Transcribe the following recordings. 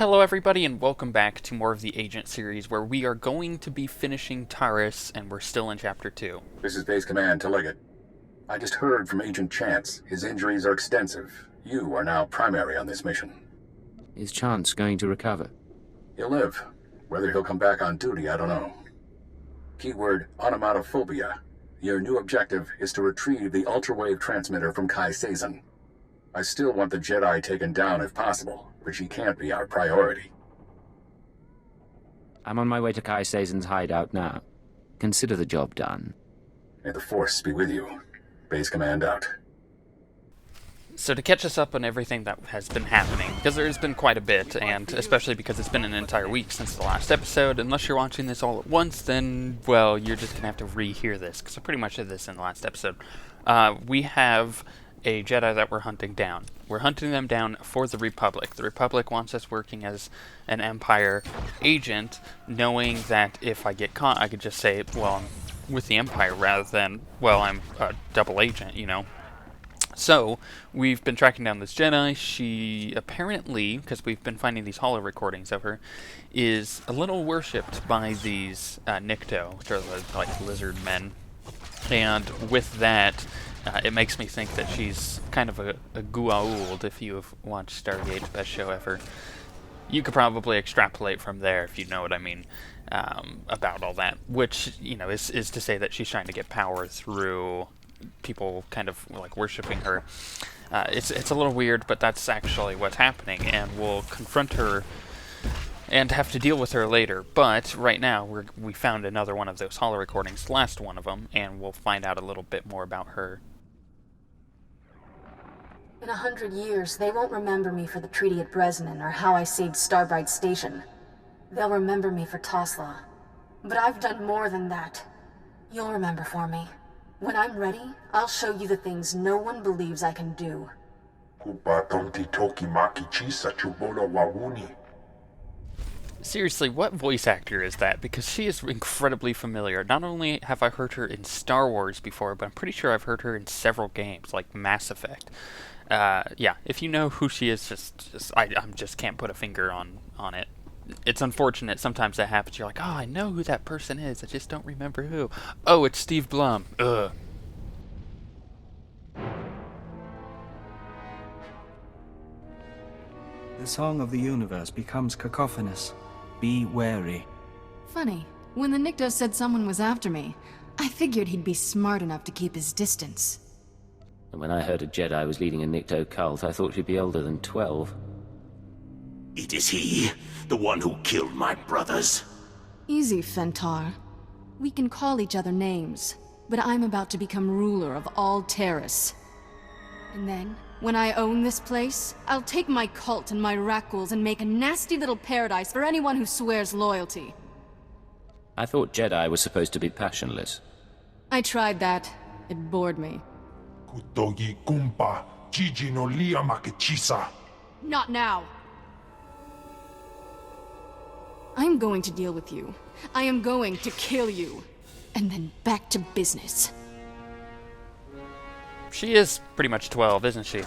Hello everybody and welcome back to more of the Agent series where we are going to be finishing Taurus and we're still in Chapter 2. This is Base Command to Leggett. I just heard from Agent Chance. His injuries are extensive. You are now primary on this mission. Is Chance going to recover? He'll live. Whether he'll come back on duty, I don't know. Keyword, onomatophobia. Your new objective is to retrieve the ultrawave transmitter from Kai Sazin. I still want the Jedi taken down if possible, but she can't be our priority. I'm on my way to Kai Sazen's hideout now. Consider the job done. May the Force be with you. Base Command out. So to catch us up on everything that has been happening, because there has been quite a bit, and especially because it's been an entire week since the last episode, unless you're watching this all at once, then, well, you're just going to have to rehear this, because I pretty much did this in the last episode. We have a Jedi that we're hunting down. We're hunting them down for the Republic. The Republic wants us working as an Empire agent, knowing that if I get caught, I could just say, well, I'm with the Empire, rather than, well, I'm a double agent, you know. So, we've been tracking down this Jedi. She apparently, because we've been finding these holo recordings of her, is a little worshipped by these Nikto, which are the, like, lizard men. And with that, it makes me think that she's kind of a Goa'uld, if you have watched Stargate, best show ever. You could probably extrapolate from there, if you know what I mean, about all that. Which, you know, is to say that she's trying to get power through people kind of, like, worshipping her. It's a little weird, but that's actually what's happening, and we'll confront her and have to deal with her later. But right now, we found another one of those holo recordings, the last one of them, and we'll find out a little bit more about her. In 100 years, they won't remember me for the treaty at Bresnan or how I saved Starbright Station. They'll remember me for Tosla. But I've done more than that. You'll remember for me. When I'm ready, I'll show you the things no one believes I can do. Seriously, what voice actor is that? Because she is incredibly familiar. Not only have I heard her in Star Wars before, but I'm pretty sure I've heard her in several games, like Mass Effect. Yeah, if you know who she is, I just can't put a finger on it. It's unfortunate sometimes that happens. You're like, oh, I know who that person is. I just don't remember who. Oh, it's Steve Blum. Ugh. The song of the universe becomes cacophonous. Be wary. Funny. When the Nikto said someone was after me, I figured he'd be smart enough to keep his distance. And when I heard a Jedi was leading a Nikto cult, I thought she'd be older than 12. It is he, the one who killed my brothers. Easy, Fentar. We can call each other names, but I'm about to become ruler of all Terrace. And then, when I own this place, I'll take my cult and my Rakghouls and make a nasty little paradise for anyone who swears loyalty. I thought Jedi was supposed to be passionless. I tried that. It bored me. Not now! I'm going to deal with you. I am going to kill you. And then back to business. She is pretty much 12, isn't she?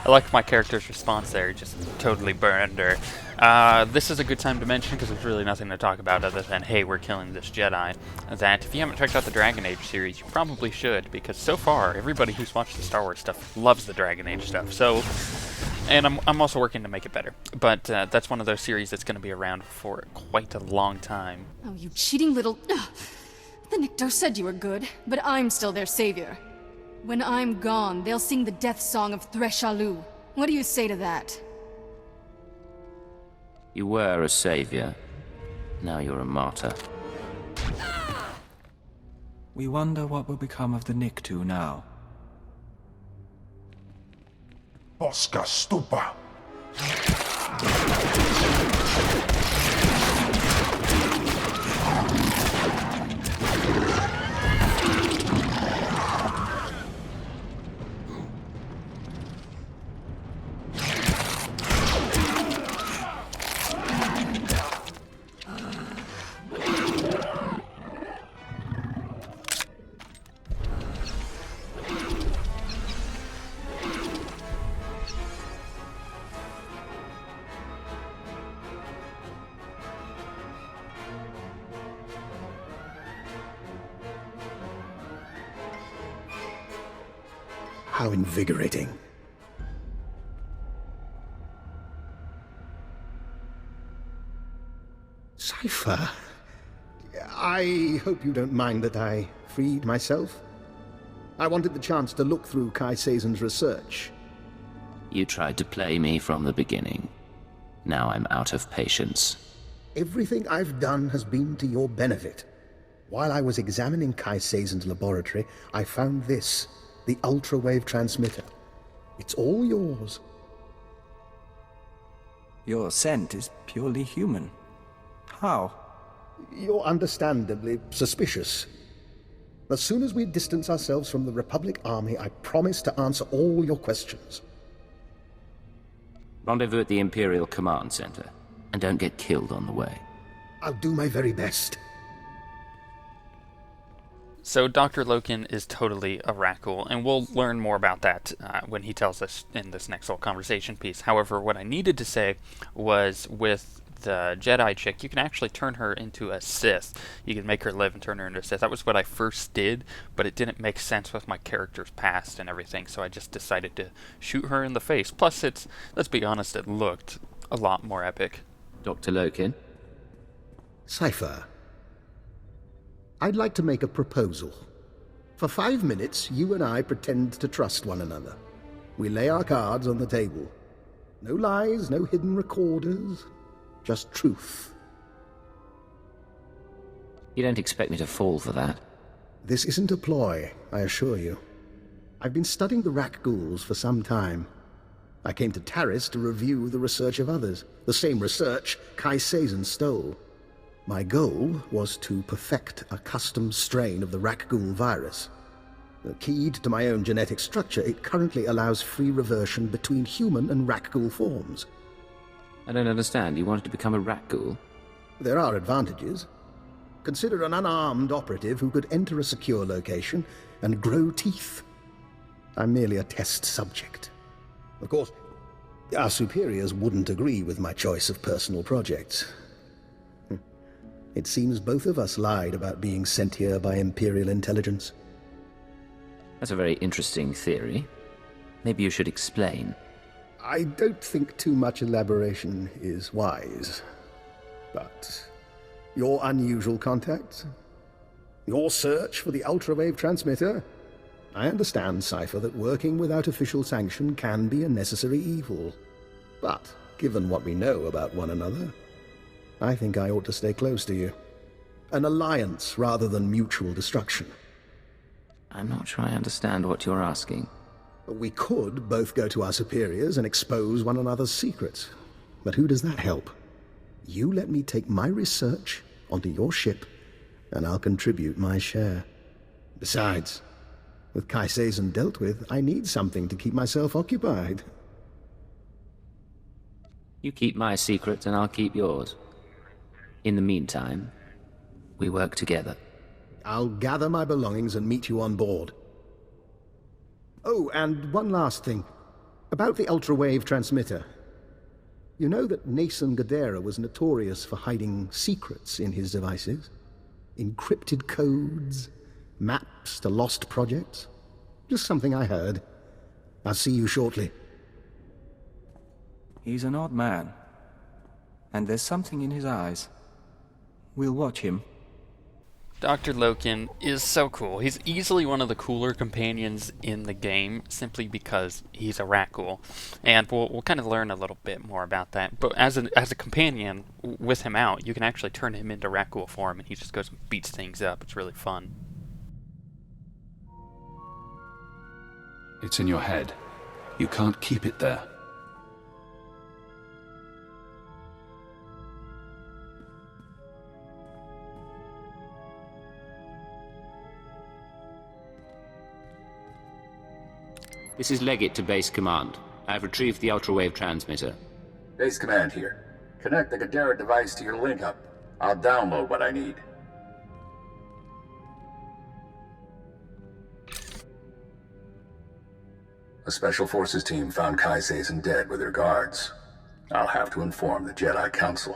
I like my character's response there. It just totally burned her. This is a good time to mention, because there's really nothing to talk about other than, hey, we're killing this Jedi, that if you haven't checked out the Dragon Age series, you probably should, because so far, everybody who's watched the Star Wars stuff loves the Dragon Age stuff. So, and I'm also working to make it better. But that's one of those series that's going to be around for quite a long time. Oh, you cheating little... Ugh. The Nikto said you were good, but I'm still their savior. When I'm gone, they'll sing the death song of Threshalu. What do you say to that? You were a savior. Now you're a martyr. We wonder what will become of the Nikto now. Posca stupa. How invigorating. Cypher, I hope you don't mind that I freed myself. I wanted the chance to look through Kai Sazon's research. You tried to play me from the beginning. Now I'm out of patience. Everything I've done has been to your benefit. While I was examining Kai Sazon's laboratory, I found this, the ultra-wave transmitter. It's all yours. Your scent is purely human. How? You're understandably suspicious. As soon as we distance ourselves from the Republic Army, I promise to answer all your questions. Rendezvous at the Imperial Command Center, and don't get killed on the way. I'll do my very best. So Dr. Loken is totally a Rakghoul, and we'll learn more about that when he tells us in this next little conversation piece. However, what I needed to say was with the Jedi chick, you can actually turn her into a Sith. You can make her live and turn her into a Sith. That was what I first did, but it didn't make sense with my character's past and everything, so I just decided to shoot her in the face. Plus, let's be honest, it looked a lot more epic. Dr. Loken? Cypher, I'd like to make a proposal. For 5 minutes, you and I pretend to trust one another. We lay our cards on the table. No lies, no hidden recorders, just truth. You don't expect me to fall for that? This isn't a ploy, I assure you. I've been studying the Rakghouls for some time. I came to Taris to review the research of others, the same research Kai Sazon stole. My goal was to perfect a custom strain of the Rakghoul virus. Keyed to my own genetic structure, it currently allows free reversion between human and Rakghoul forms. I don't understand. You wanted to become a Rakghoul? There are advantages. Consider an unarmed operative who could enter a secure location and grow teeth. I'm merely a test subject. Of course, our superiors wouldn't agree with my choice of personal projects. It seems both of us lied about being sent here by Imperial intelligence. That's a very interesting theory. Maybe you should explain. I don't think too much elaboration is wise. But your unusual contacts? Your search for the ultra-wave transmitter? I understand, Cypher, that working without official sanction can be a necessary evil. But, given what we know about one another, I think I ought to stay close to you. An alliance rather than mutual destruction. I'm not sure I understand what you're asking. We could both go to our superiors and expose one another's secrets. But who does that help? You let me take my research onto your ship, and I'll contribute my share. Besides, with Kai Sazon dealt with, I need something to keep myself occupied. You keep my secrets and I'll keep yours. In the meantime, we work together. I'll gather my belongings and meet you on board. Oh, and one last thing. About the ultra-wave transmitter. You know that Nason Gadera was notorious for hiding secrets in his devices? Encrypted codes, maps to lost projects? Just something I heard. I'll see you shortly. He's an odd man. And there's something in his eyes. We'll watch him. Dr. Loken is so cool. He's easily one of the cooler companions in the game, simply because he's a Rakghoul. And we'll kind of learn a little bit more about that. But as a companion, with him out, you can actually turn him into Rakghoul form, and he just goes and beats things up. It's really fun. It's in your head. You can't keep it there. This is Legate to Base Command. I've retrieved the ultra-wave transmitter. Base command here. Connect the Gadara device to your link-up. I'll download what I need. A Special Forces team found Kai Sazon dead with her guards. I'll have to inform the Jedi Council.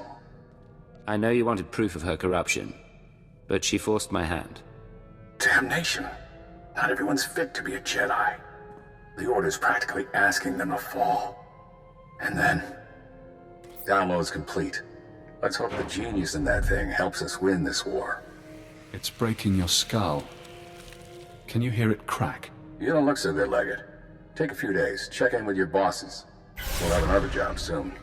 I know you wanted proof of her corruption, but she forced my hand. Damnation. Not everyone's fit to be a Jedi. The Order's practically asking them to fall. And then... Download's complete. Let's hope the genius in that thing helps us win this war. It's breaking your skull. Can you hear it crack? You don't look so good, Leggett. Take a few days. Check in with your bosses. We'll have another job soon.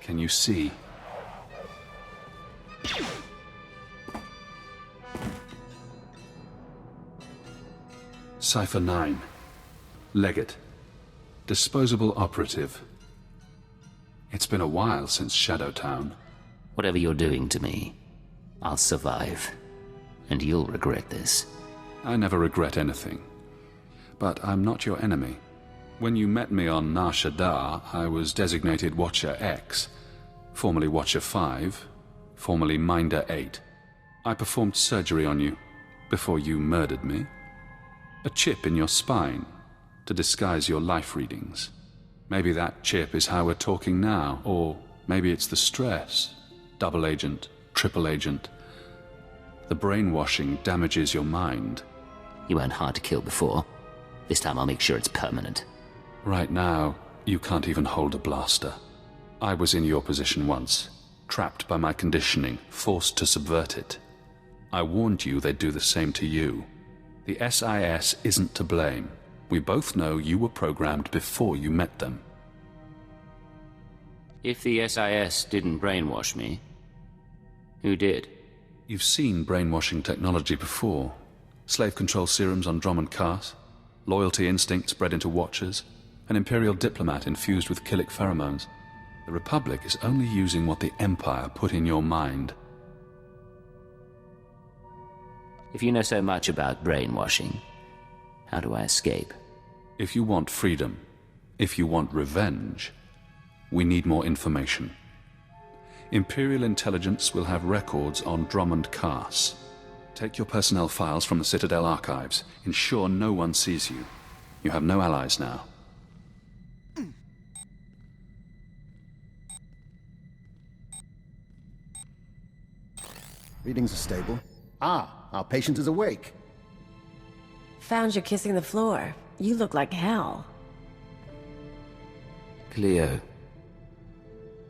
Can you see? Cipher 9. Leggett. Disposable operative. It's been a while since Shadowtown. Whatever you're doing to me, I'll survive. And you'll regret this. I never regret anything. But I'm not your enemy. When you met me on Nar Shaddaa, I was designated Watcher X, formerly Watcher 5, formerly Minder 8. I performed surgery on you before you murdered me. A chip in your spine to disguise your life readings. Maybe that chip is how we're talking now, or maybe it's the stress. Double agent, triple agent. The brainwashing damages your mind. You weren't hard to kill before. This time I'll make sure it's permanent. Right now, you can't even hold a blaster. I was in your position once, trapped by my conditioning, forced to subvert it. I warned you they'd do the same to you. The SIS isn't to blame. We both know you were programmed before you met them. If the SIS didn't brainwash me, who did? You've seen brainwashing technology before. Slave control serums on Drummond Cars, loyalty instincts bred into Watchers, an Imperial diplomat infused with Killik pheromones. The Republic is only using what the Empire put in your mind. If you know so much about brainwashing, how do I escape? If you want freedom, if you want revenge, we need more information. Imperial intelligence will have records on Drummond Cars. Take your personnel files from the Citadel archives. Ensure no one sees you. You have no allies now. Readings are stable. Ah, our patient is awake. Found you kissing the floor. You look like hell. Cleo,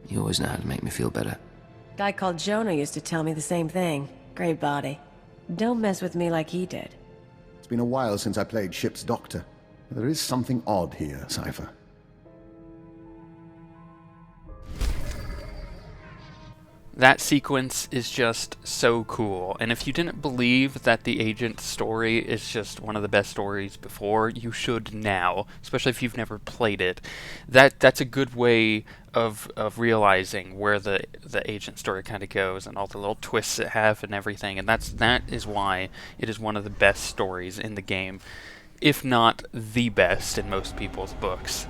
you always know how to make me feel better. Guy called Jonah used to tell me the same thing. Great body. Don't mess with me like he did. It's been a while since I played ship's doctor. There is something odd here, Cypher. That sequence is just so cool, and if you didn't believe that the Agent story is just one of the best stories before, you should now, especially if you've never played it. That's a good way of realizing where the Agent story kind of goes, and all the little twists it have and everything, and that is why it is one of the best stories in the game, if not the best in most people's books.